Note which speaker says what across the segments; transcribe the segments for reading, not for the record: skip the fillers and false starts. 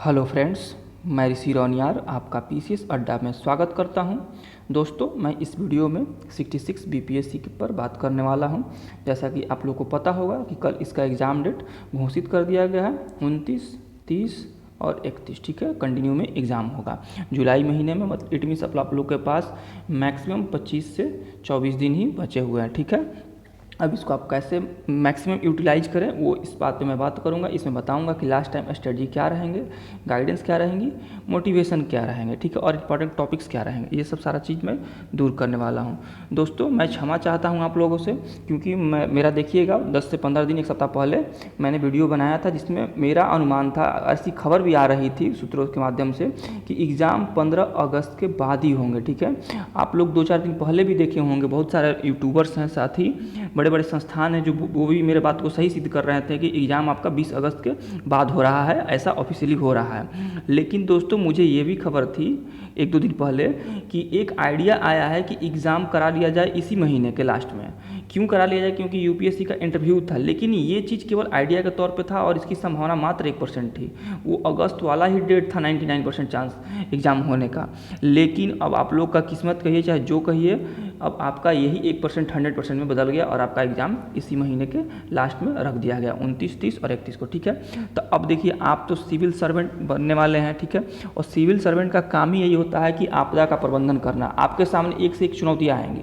Speaker 1: Hello friends, मैं ऋषि रोनियार आपका PCS अड्डा में स्वागत करता हूं। दोस्तों, मैं इस वीडियो में 66 बीपीएससी पर बात करने वाला हूं। जैसा कि आप लोग को पता होगा कि कल इसका एग्ज़ाम डेट घोषित कर दिया गया है 29, 30 और 31। ठीक है, कंटिन्यू में एग्ज़ाम होगा जुलाई महीने में। मतलब इट मीन्स आप लोग के पास मैक्सिमम 25 से 24 दिन ही बचे हुए हैं। ठीक है, अब इसको आप कैसे मैक्सिमम यूटिलाइज करें वो इस बात पे मैं बात करूंगा। इसमें बताऊंगा कि लास्ट टाइम स्ट्रेटजी क्या रहेंगे, गाइडेंस क्या रहेंगी, मोटिवेशन क्या रहेंगे, ठीक है, और इंपॉर्टेंट टॉपिक्स क्या रहेंगे, ये सब सारा चीज़ मैं दूर करने वाला हूं। दोस्तों, मैं क्षमा चाहता हूं आप लोगों से, क्योंकि मेरा देखिएगा 10 से 15 दिन, एक सप्ताह पहले मैंने वीडियो बनाया था जिसमें मेरा अनुमान था, ऐसी खबर भी आ रही थी सूत्रों के माध्यम से कि एग्ज़ाम 15 अगस्त के बाद ही होंगे। ठीक है, आप लोग 2-4 दिन पहले भी देखे होंगे, बहुत सारे यूट्यूबर्स हैं, साथ ही बड़े बड़े संस्थान हैं जो वो भी मेरे बात को सही सिद्ध कर रहे थे कि एग्ज़ाम आपका 20 अगस्त के बाद हो रहा है, ऐसा ऑफिशियली हो रहा है। लेकिन दोस्तों, मुझे ये भी खबर थी 1-2 दिन पहले कि एक आइडिया आया है कि एग्ज़ाम करा लिया जाए इसी महीने के लास्ट में। क्यों करा लिया जाए? क्योंकि यूपीएससी का इंटरव्यू था, लेकिन ये चीज़ केवल आइडिया के तौर पे था और इसकी संभावना मात्र 1% थी। वो अगस्त वाला ही डेट था, 99% चांस एग्ज़ाम होने का। लेकिन अब आप लोग का किस्मत कहिए चाहे जो कहिए, अब आपका यही 1% 100% में बदल गया और आपका एग्ज़ाम इसी महीने के लास्ट में रख दिया गया 29, 30 और 31 को। ठीक है, तो अब देखिए, आप तो सिविल सर्वेंट बनने वाले हैं। ठीक है, और सिविल सर्वेंट का काम ही यही होता है कि आपदा का प्रबंधन करना। आपके सामने एक से एक चुनौतियाँ आएंगी,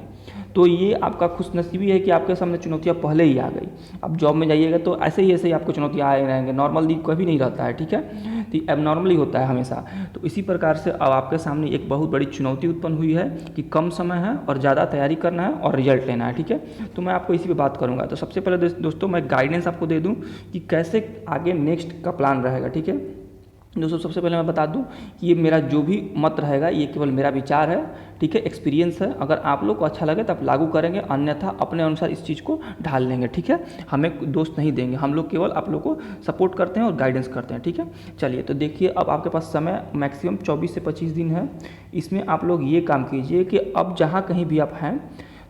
Speaker 1: तो ये आपका खुशनसीबी है कि आपके सामने चुनौतियाँ पहले ही आ गई। अब जॉब में जाइएगा तो ऐसे ही आपको चुनौतियाँ आए रहेंगे, नॉर्मली कभी नहीं रहता है। ठीक है, तो अब नॉर्मली होता है हमेशा। तो इसी प्रकार से अब आपके सामने एक बहुत बड़ी चुनौती उत्पन्न हुई है कि कम समय है और ज़्यादा तैयारी करना है और रिजल्ट लेना है। ठीक है, तो मैं आपको इसी पे बात करूँगा। तो सबसे पहले दोस्तों, मैं गाइडेंस आपको दे दूँ कि कैसे आगे नेक्स्ट का प्लान रहेगा। ठीक है दोस्तों, सबसे पहले मैं बता दूं कि ये मेरा जो भी मत रहेगा ये केवल मेरा विचार है। ठीक है, एक्सपीरियंस है। अगर आप लोग को अच्छा लगे तो आप लागू करेंगे, अन्यथा अपने अनुसार इस चीज़ को ढाल लेंगे। ठीक है, हमें दोस्त नहीं देंगे, हम लोग केवल आप लोग को सपोर्ट करते हैं और गाइडेंस करते हैं। ठीक है, चलिए तो देखिए, अब आपके पास समय मैक्सिमम 24 से 25 दिन है। इसमें आप लोग ये काम कीजिए कि अब जहाँ कहीं भी आप हैं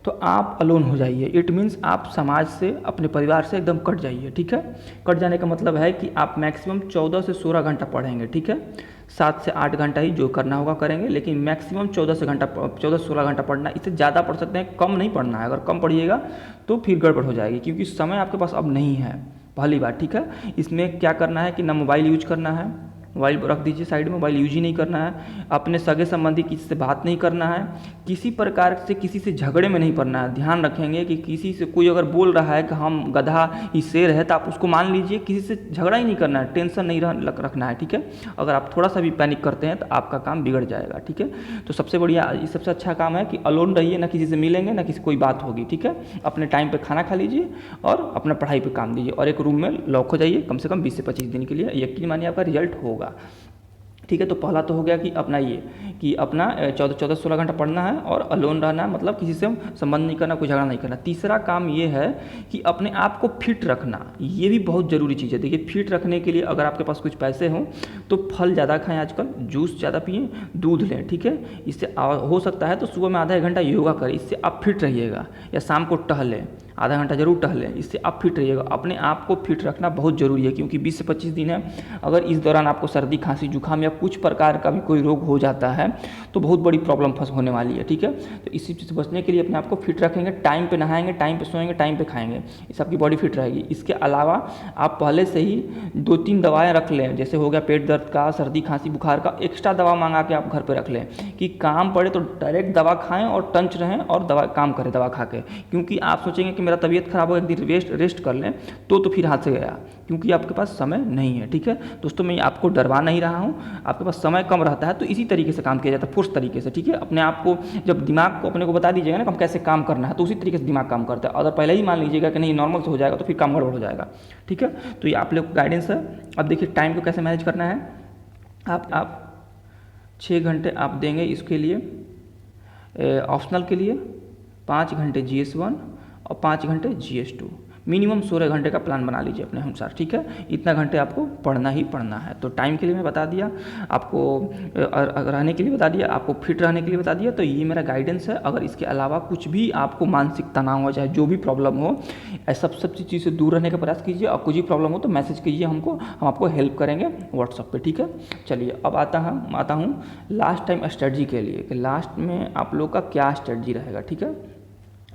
Speaker 1: तो आप अलोन हो जाइए। इट मीन्स आप समाज से, अपने परिवार से एकदम कट जाइए। ठीक है, कट जाने का मतलब है कि आप मैक्सिमम 14 से 16 घंटा पढ़ेंगे। ठीक है, 7 से 8 घंटा ही जो करना होगा करेंगे, लेकिन मैक्सिमम 14 से 16 घंटा पढ़ना। इससे ज़्यादा पढ़ सकते हैं, कम नहीं पढ़ना है। अगर कम पढ़िएगा तो फिर गड़बड़ हो जाएगी, क्योंकि समय आपके पास अब नहीं है। पहली बात, ठीक है, इसमें क्या करना है कि ना मोबाइल यूज करना है, मोबाइल रख दीजिए साइड में, मोबाइल यूज ही नहीं करना है। अपने सगे संबंधी किसी से बात नहीं करना है, किसी प्रकार से किसी से झगड़े में नहीं पड़ना है। ध्यान रखेंगे कि किसी से कोई अगर बोल रहा है कि हम गधा ही शेर है, तो आप उसको मान लीजिए, किसी से झगड़ा ही नहीं करना है, टेंशन नहीं रखना है। ठीक है, अगर आप थोड़ा सा भी पैनिक करते हैं तो आपका काम बिगड़ जाएगा। ठीक है, तो सबसे बढ़िया, सबसे अच्छा काम है कि अलोन रहिए, ना किसी से मिलेंगे, ना किसी कोई बात होगी। ठीक है, अपने टाइम पे खाना खा लीजिए और अपना पढ़ाई पे काम दीजिए और एक रूम में लॉक हो जाइए कम से कम 20 से 25 दिन के लिए। यकीन मानिए आपका रिजल्ट होगा। ठीक है, तो पहला तो हो गया कि अपना ये कि अपना 14-16 घंटा पढ़ना है और अलोन रहना है, मतलब किसी से संबंध नहीं करना, कोई झगड़ा नहीं करना। तीसरा काम ये है कि अपने आप को फिट रखना। ये भी बहुत ज़रूरी चीज़ है। देखिए, फिट रखने के लिए अगर आपके पास कुछ पैसे हों तो फल ज़्यादा खाएँ, आजकल जूस ज़्यादा पिएँ, दूध लें। ठीक है, इससे हो सकता है तो सुबह में आधा 1 घंटा योगा करें, इससे आप फिट रहिएगा। या शाम को टहलें, आधा घंटा जरूर टहलें, इससे आप फिट रहिएगा। अपने आप को फिट रखना बहुत ज़रूरी है, क्योंकि 20 से 25 दिन है। अगर इस दौरान आपको सर्दी, खांसी, जुकाम या कुछ प्रकार का भी कोई रोग हो जाता है तो बहुत बड़ी प्रॉब्लम फंस होने वाली है। ठीक है, तो इसी चीज़ से बचने के लिए अपने आप को फिट रखेंगे, टाइम पे नहाएंगे, टाइम पे सोएंगे, टाइम पे खाएंगे, इससे आपकी बॉडी फिट रहेगी। इसके अलावा आप पहले से ही 2-3 दवाएँ रख लें, जैसे हो गया पेट दर्द का, सर्दी, खांसी, बुखार का, एक्स्ट्रा दवा मंगा के आप घर पर रख लें कि काम पड़े तो डायरेक्ट दवा खाएँ और टंच रहें और दवा काम करें दवा खा के। क्योंकि आप सोचेंगे कि मेरा तबीयत खराब हो, एक दिन रेस्ट कर लें, तो फिर हाथ से गया, क्योंकि आपके पास समय नहीं है। ठीक है दोस्तों, मैं आपको डरवा नहीं रहा हूँ, आपके पास समय कम रहता है तो इसी तरीके से काम किया जाता है, फोर्स तरीके से। ठीक है, अपने आप को जब दिमाग को अपने को बता दीजिएगा ना कि हम कैसे काम करना है, तो उसी तरीके से दिमाग काम करता है। अगर पहले ही मान लीजिएगा कि नहीं नॉर्मल से हो जाएगा तो फिर काम गड़बड़ हो जाएगा। ठीक है, तो ये आप लोग गाइडेंस है। अब देखिए, टाइम को कैसे मैनेज करना है। आप 6 घंटे आप देंगे इसके लिए, ऑप्शनल के लिए 5 घंटे GS1 और 5 घंटे GS2। मिनिमम 16 घंटे का प्लान बना लीजिए अपने अनुसार, ठीक है। इतना घंटे आपको पढ़ना ही पढ़ना है। तो टाइम के लिए मैं बता दिया आपको, रहने के लिए बता दिया आपको, फिट रहने के लिए बता दिया। तो ये मेरा गाइडेंस है। अगर इसके अलावा कुछ भी आपको मानसिक तनाव हो, चाहे जो भी प्रॉब्लम हो, ऐसा सब चीज़ से दूर रहने का प्रयास कीजिए। और कुछ भी प्रॉब्लम हो तो मैसेज कीजिए हमको, हम आपको हेल्प करेंगे व्हाट्सएप पे, ठीक है। चलिए अब आता हूँ लास्ट टाइम स्ट्रेटजी के लिए कि लास्ट में आप लोग का क्या स्ट्रेटजी रहेगा, ठीक है।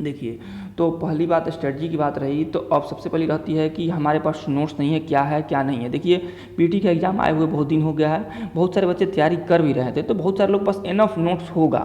Speaker 1: देखिए, तो पहली बात स्ट्रेटजी की बात रही, तो अब सबसे पहली रहती है कि हमारे पास नोट्स नहीं है, क्या है क्या नहीं है। देखिए, पीटी का एग्ज़ाम आए हुए बहुत दिन हो गया है, बहुत सारे बच्चे तैयारी कर भी रहे थे, तो बहुत सारे लोग पास इनफ नोट्स होगा।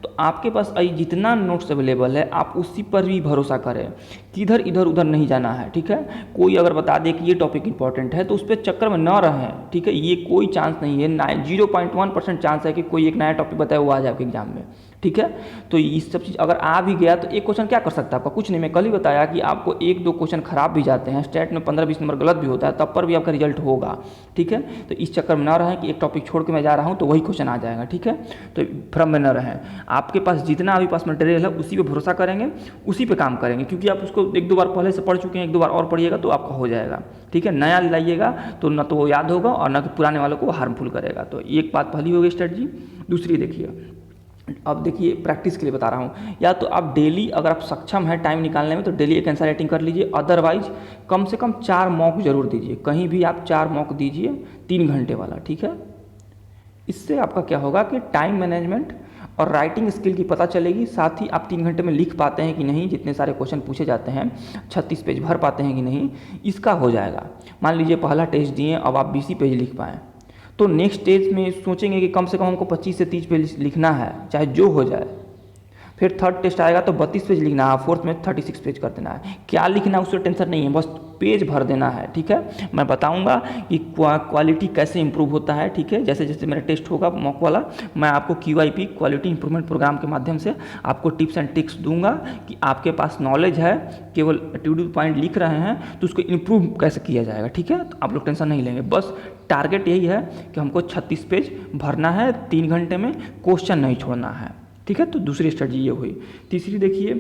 Speaker 1: तो आपके पास जितना नोट्स अवेलेबल है आप उसी पर भी भरोसा करें, किधर इधर उधर नहीं जाना है, ठीक है। कोई अगर बता दे कि ये टॉपिक इंपॉर्टेंट है तो उस पर चक्कर में न रहें, ठीक है। ये कोई चांस नहीं है, 0.1% चांस है कि कोई एक नया टॉपिक बताए वो आ जाए आपके एग्जाम में, ठीक है। तो ये सब चीज़ अगर आ भी गया तो एक क्वेश्चन क्या कर सकता है आपका, कुछ नहीं। मैं कल ही बताया कि आपको 1-2 क्वेश्चन खराब भी जाते हैं, स्टेट में 15-20 नंबर गलत भी होता है, तब पर भी आपका रिजल्ट होगा, ठीक है। तो इस चक्कर में ना रहें कि एक टॉपिक छोड़ के मैं जा रहा हूँ तो वही क्वेश्चन आ जाएगा, ठीक है। तो भ्रम में न रहें। आपके पास जितना अभी पास मटेरियल है उसी पे भरोसा करेंगे, उसी पे काम करेंगे, क्योंकि आप उसको 1-2 बार पहले से पढ़ चुके हैं, 1-2 बार और पढ़िएगा तो आपका हो जाएगा, ठीक है। नया लाइएगा तो न तो वो याद होगा और न कि पुराने वालों को हार्मफुल करेगा। तो एक बात पहली होगी स्ट्रेटजी। दूसरी देखिए, अब देखिए प्रैक्टिस के लिए बता रहा हूँ, या तो आप डेली अगर आप सक्षम हैं टाइम निकालने में तो डेली एक आंसर राइटिंग कर लीजिए, अदरवाइज कम से कम 4 मॉक जरूर दीजिए, कहीं भी आप 4 मॉक दीजिए 3 घंटे वाला, ठीक है। इससे आपका क्या होगा कि टाइम मैनेजमेंट और राइटिंग स्किल की पता चलेगी, साथ ही आप 3 घंटे में लिख पाते हैं कि नहीं, जितने सारे क्वेश्चन पूछे जाते हैं 36 पेज भर पाते हैं कि नहीं, इसका हो जाएगा। मान लीजिए पहला टेस्ट दिए, अब आप 20 पेज लिख पाएँ तो नेक्स्ट स्टेज में सोचेंगे कि कम से कम हमको 25 से 30 पेज लिखना है, चाहे जो हो जाए। फिर थर्ड टेस्ट आएगा तो 32 पेज लिखना है, फोर्थ में 36 पेज कर देना है। क्या लिखना है उससे टेंशन नहीं है, बस पेज भर देना है, ठीक है। मैं बताऊंगा कि क्वालिटी कैसे इंप्रूव होता है, ठीक है। जैसे जैसे मेरा टेस्ट होगा मॉक वाला, मैं आपको QIP क्वालिटी इंप्रूवमेंट प्रोग्राम के माध्यम से आपको टिप्स एंड ट्रिक्स दूंगा कि आपके पास नॉलेज है, केवल टू डू पॉइंट लिख रहे हैं तो उसको इंप्रूव कैसे किया जाएगा, ठीक है। तो आप लोग टेंशन नहीं लेंगे, बस टारगेट यही है कि हमको 36 पेज भरना है 3 घंटे में, क्वेश्चन नहीं छोड़ना है, ठीक है। तो दूसरी स्ट्रेटजी ये हुई। तीसरी देखिए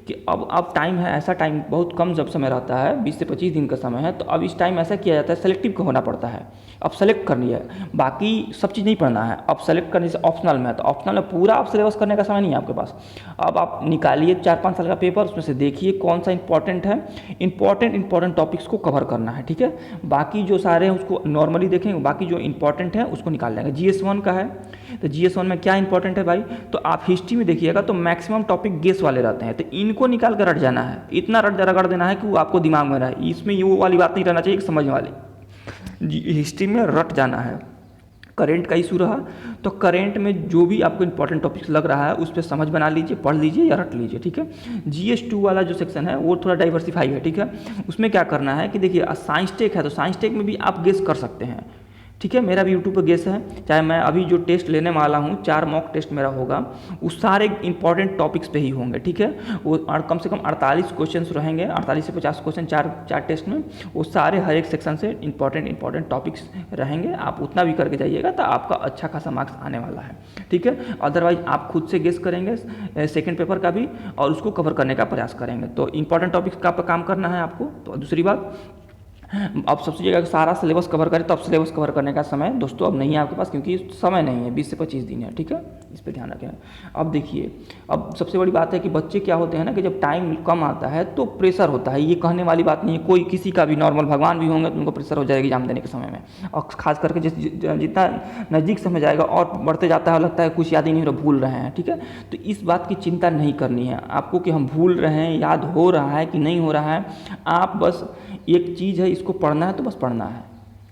Speaker 1: कि अब टाइम है, ऐसा टाइम बहुत कम जब समय रहता है, 20 से 25 दिन का समय है, तो अब इस टाइम ऐसा किया जाता है, सेलेक्टिव का होना पड़ता है। अब सेलेक्ट करनी है, बाकी सब चीज़ नहीं पढ़ना है। अब सेलेक्ट करने से ऑप्शनल में है, तो ऑप्शनल में पूरा आप सिलेबस करने का समय नहीं है आपके पास। अब आप निकालिए 4-5 साल का पेपर, उसमें से देखिए कौन सा इंपॉर्टेंट है, इंपॉर्टेंट टॉपिक्स को कवर करना है, ठीक है। बाकी जो सारे हैं उसको नॉर्मली देखेंगे, बाकी जो इंपॉर्टेंट है उसको निकाल लेंगे। GS1 का है तो GS1 में क्या इंपॉर्टेंट है भाई, तो आप हिस्ट्री में देखिएगा तो मैक्सिमम टॉपिक गेस वाले रहते हैं, तो इनको निकाल कर रट जाना है, इतना रगड़ देना है कि वो आपको दिमाग में रहे। इसमें ये वो वाली बात नहीं रहना चाहिए कि समझ वाली, हिस्ट्री में रट जाना है। करेंट का इशू रहा तो करेंट में जो भी आपको इंपॉर्टेंट टॉपिक्स लग रहा है उस पर समझ बना लीजिए, पढ़ लीजिए या रट लीजिए, ठीक है। GS2 वाला जो सेक्शन है वो थोड़ा डाइवर्सिफाई है, ठीक है। उसमें क्या करना है कि देखिए साइंस टेक है तो साइंस टेक में भी आप गेस कर सकते हैं, ठीक है। मेरा भी यूट्यूब पर गेस है, चाहे मैं अभी जो टेस्ट लेने वाला हूँ 4 मॉक टेस्ट मेरा होगा, उस सारे इंपॉर्टेंट टॉपिक्स पे ही होंगे, ठीक है। वो कम से कम 48 क्वेश्चन रहेंगे, 48 से 50 क्वेश्चन चार टेस्ट में, वो सारे हर एक सेक्शन से इंपॉर्टेंट टॉपिक्स रहेंगे। आप उतना भी करके जाइएगा तो आपका अच्छा खासा मार्क्स आने वाला है, ठीक है। अदरवाइज आप खुद से गेस करेंगे सेकेंड पेपर का भी और उसको कवर करने का प्रयास करेंगे। तो इंपॉर्टेंट टॉपिक्स का काम करना है आपको। तो दूसरी बात, अब सबसे जगह सारा सिलेबस कवर करें तो अब सिलेबस कवर करने का समय दोस्तों अब नहीं है आपके पास, क्योंकि समय नहीं है, 20 से 25 दिन है, ठीक है। इस पर ध्यान रखें। अब देखिए, अब सबसे बड़ी बात है कि बच्चे क्या होते हैं ना कि जब टाइम कम आता है तो प्रेशर होता है। ये कहने वाली बात नहीं है, कोई किसी का भी नॉर्मल भगवान भी होंगे तो उनको प्रेशर हो जाएगा एग्जाम देने के समय में, और खास करके जितना नज़दीक समय जाएगा और बढ़ते जाता है, लगता है कुछ याद ही नहीं हो रहा, भूल रहे हैं, ठीक है। तो इस बात की चिंता नहीं करनी है आपको कि हम भूल रहे हैं, याद हो रहा है कि नहीं हो रहा है। आप बस एक चीज़ है, इसको पढ़ना है तो बस पढ़ना है,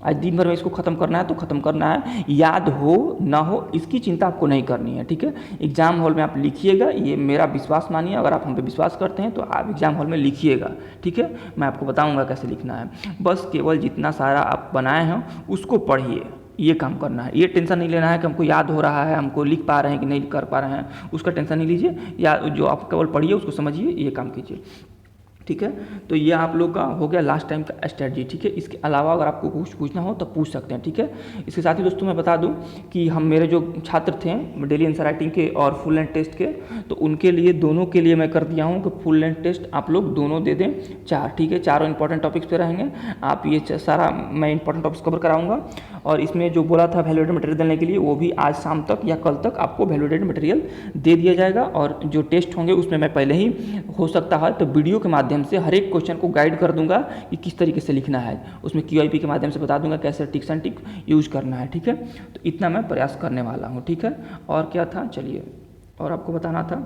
Speaker 1: आज दिन भर में इसको ख़त्म करना है तो ख़त्म करना है, याद हो ना हो इसकी चिंता आपको नहीं करनी है, ठीक है। एग्जाम हॉल में आप लिखिएगा, ये मेरा विश्वास मानिए, अगर आप हम पे विश्वास करते हैं तो आप एग्जाम हॉल में लिखिएगा, ठीक है। मैं आपको बताऊंगा कैसे लिखना है, बस केवल जितना सारा आप बनाए हैं उसको पढ़िए, ये काम करना है। ये टेंशन नहीं लेना है कि हमको याद हो रहा है, हमको लिख पा रहे हैं कि नहीं कर पा रहे हैं, उसका टेंशन नहीं लीजिए, या जो आप केवल पढ़िए उसको समझिए, ये काम कीजिए। ठीक है। तो ये आप लोग का हो गया लास्ट टाइम का स्ट्रेटजी, ठीक है। इसके अलावा अगर आपको कुछ पूछना हो तो पूछ सकते हैं, ठीक है। इसके साथ ही दोस्तों मैं बता दूं कि हम मेरे जो छात्र थे डेली आंसर राइटिंग के और फुल लेंथ टेस्ट के, तो उनके लिए दोनों के लिए मैं कर दिया हूं कि फुल लेंथ टेस्ट आप लोग दोनों दे दें 4, ठीक है। चारों इंपॉर्टेंट टॉपिक्स पे रहेंगे, आप ये सारा मैं इंपॉर्टेंट टॉपिक्स कवर कराऊंगा। और इसमें जो बोला था वैल्यूएटेड मटेरियल देने के लिए, वो भी आज शाम तक या कल तक आपको वैल्यूएटेड मटेरियल दे दिया जाएगा। और जो टेस्ट होंगे उसमें मैं पहले ही हो सकता है तो वीडियो के माध्यम से हर एक क्वेश्चन को गाइड कर दूंगा कि किस तरीके से लिखना है, उसमें QIP के माध्यम से बता दूंगा कैसे टिक्स एंड टिक यूज करना है, ठीक है। तो इतना मैं प्रयास करने वाला हूँ, ठीक है। और क्या था, चलिए और आपको बताना था,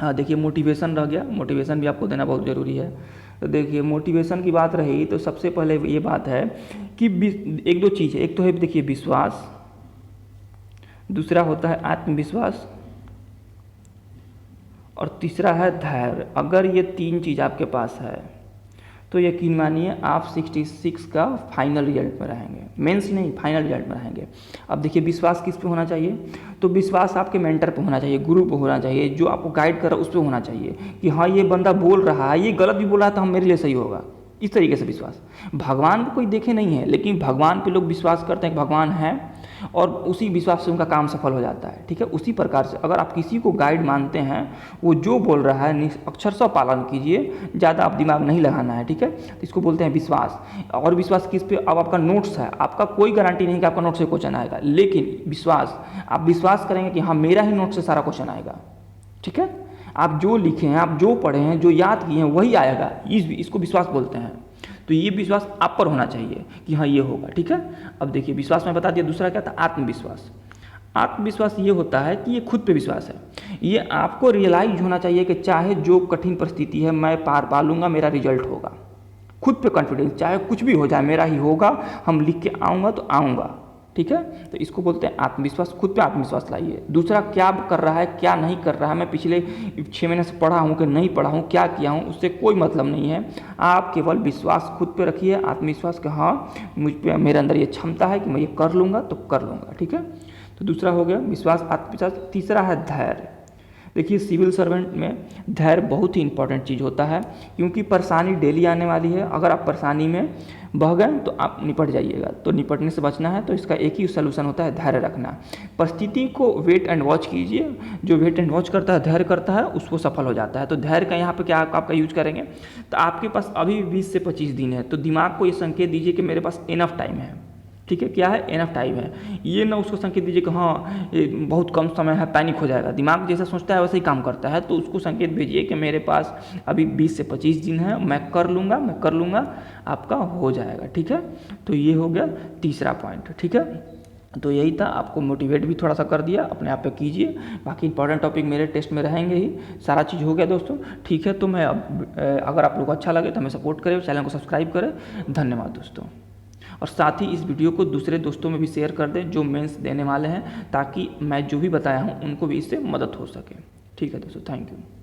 Speaker 1: हाँ देखिए मोटिवेशन रह गया, मोटिवेशन भी आपको देना बहुत ज़रूरी है। तो देखिए मोटिवेशन की बात रही तो सबसे पहले ये बात है कि एक दो चीज़ है, एक तो है देखिए विश्वास, दूसरा होता है आत्मविश्वास, और तीसरा है धैर्य। अगर ये 3 चीज़ आपके पास है तो यकीन मानिए आप 66 का फाइनल रिजल्ट में रहेंगे, मेंस नहीं फाइनल रिजल्ट में रहेंगे। अब देखिए विश्वास किस पे होना चाहिए, तो विश्वास आपके मेंटर पे होना चाहिए, गुरु पे होना चाहिए, जो आपको गाइड कर रहा है उस पे होना चाहिए कि हाँ ये बंदा बोल रहा है, ये गलत भी बोल रहा है तो हम मेरे लिए सही होगा, इस तरीके से विश्वास। भगवान को कोई देखे नहीं है, लेकिन भगवान पे लोग विश्वास करते हैं कि भगवान है और उसी विश्वास से उनका काम सफल हो जाता है, ठीक है। उसी प्रकार से अगर आप किसी को गाइड मानते हैं, वो जो बोल रहा है अक्षरशः पालन कीजिए, ज़्यादा आप दिमाग नहीं लगाना है, ठीक है। तो इसको बोलते हैं विश्वास। और विश्वास किस पे, अब आपका नोट्स है, आपका कोई गारंटी नहीं कि आपका नोट से क्वेश्चन आएगा, लेकिन विश्वास, आप विश्वास करेंगे कि हाँ मेरा ही नोट से सारा क्वेश्चन आएगा, ठीक है। आप जो लिखे हैं, आप जो पढ़े हैं, जो याद किए हैं वही आएगा, इसको विश्वास बोलते हैं। तो ये विश्वास आप पर होना चाहिए कि हाँ ये होगा, ठीक है। अब देखिए विश्वास में बता दिया, दूसरा क्या था, आत्मविश्वास। आत्मविश्वास ये होता है कि ये खुद पे विश्वास है, ये आपको रियलाइज होना चाहिए कि चाहे जो कठिन परिस्थिति है मैं पार पा लूँगा, मेरा रिजल्ट होगा। खुद पे कॉन्फिडेंस, चाहे कुछ भी हो जाए मेरा ही होगा, हम लिख के आऊँगा तो आऊँगा, ठीक है। तो इसको बोलते हैं आत्मविश्वास, खुद पे आत्मविश्वास लाइए। दूसरा क्या कर रहा है क्या नहीं कर रहा है, मैं पिछले 6 महीने से पढ़ा हूँ कि नहीं पढ़ा हूँ, क्या किया हूँ, उससे कोई मतलब नहीं है। आप केवल विश्वास खुद पे रखिए, आत्मविश्वास कि हाँ मुझ पे, मेरे अंदर ये क्षमता है कि मैं ये कर लूँगा तो कर लूँगा, ठीक है। तो दूसरा हो गया विश्वास, आत्मविश्वास। तीसरा है धैर्य। देखिए सिविल सर्वेंट में धैर्य बहुत ही इंपॉर्टेंट चीज़ होता है, क्योंकि परेशानी डेली आने वाली है। अगर आप परेशानी में बह गए तो आप निपट जाइएगा, तो निपटने से बचना है तो इसका एक ही सलूशन होता है, धैर्य रखना। परिस्थिति को वेट एंड वॉच कीजिए, जो वेट एंड वॉच करता है, धैर्य करता है, उसको सफल हो जाता है। तो धैर्य का यहाँ पे क्या आपका यूज करेंगे, तो आपके पास अभी 20 से 25 दिन है, तो दिमाग को ये संकेत दीजिए कि मेरे पास इनफ टाइम है, ठीक है। क्या है, इनफ टाइम है। ये ना उसको संकेत दीजिए कि हाँ ये बहुत कम समय है, पैनिक हो जाएगा। दिमाग जैसा सोचता है वैसे ही काम करता है, तो उसको संकेत भेजिए कि मेरे पास अभी 20 से 25 दिन है, मैं कर लूँगा, आपका हो जाएगा, ठीक है। तो ये हो गया तीसरा पॉइंट, ठीक है। तो यही था, आपको मोटिवेट भी थोड़ा सा कर दिया, अपने आप पे कीजिए। बाकी इंपॉर्टेंट टॉपिक मेरे टेस्ट में रहेंगे ही, सारा चीज़ हो गया दोस्तों, ठीक है। तो मैं अगर आप लोग को अच्छा लगे तो हमें सपोर्ट करें, चैनल को सब्सक्राइब करें। धन्यवाद दोस्तों। और साथ ही इस वीडियो को दूसरे दोस्तों में भी शेयर कर दें जो मेंस देने वाले हैं, ताकि मैं जो भी बताया हूँ उनको भी इससे मदद हो सके, ठीक है दोस्तों। Thank you.